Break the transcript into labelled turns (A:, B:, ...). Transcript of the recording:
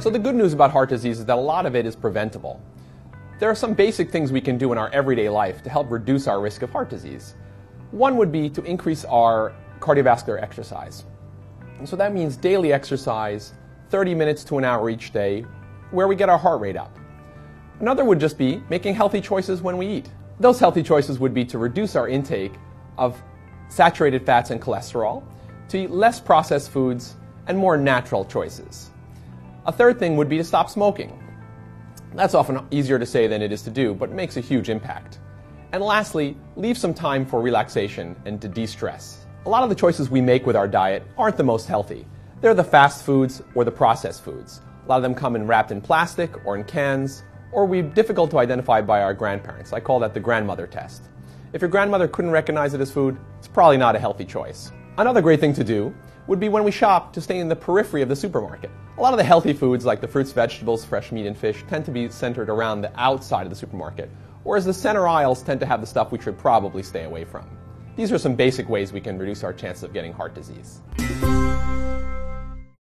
A: So the good news about heart disease is that a lot of it is preventable. There are some basic things we can do in our everyday life to help reduce our risk of heart disease. One would be to increase our cardiovascular exercise. And so that means daily exercise, 30 minutes to an hour each day, where we get our heart rate up. Another would just be making healthy choices when we eat. Those healthy choices would be to reduce our intake of saturated fats and cholesterol, to eat less processed foods, and more natural choices. A third thing would be to stop smoking. That's often easier to say than it is to do, but it makes a huge impact. And lastly, leave some time for relaxation and to de-stress. A lot of the choices we make with our diet aren't the most healthy. They're the fast foods or the processed foods. A lot of them come wrapped in plastic or in cans, or we're difficult to identify by our grandparents. I call that the grandmother test. If your grandmother couldn't recognize it as food, it's probably not a healthy choice. Another great thing to do would be when we shop to stay in the periphery of the supermarket. A lot of the healthy foods like the fruits, vegetables, fresh meat, and fish tend to be centered around the outside of the supermarket, whereas the center aisles tend to have the stuff we should probably stay away from. These are some basic ways we can reduce our chances of getting heart disease.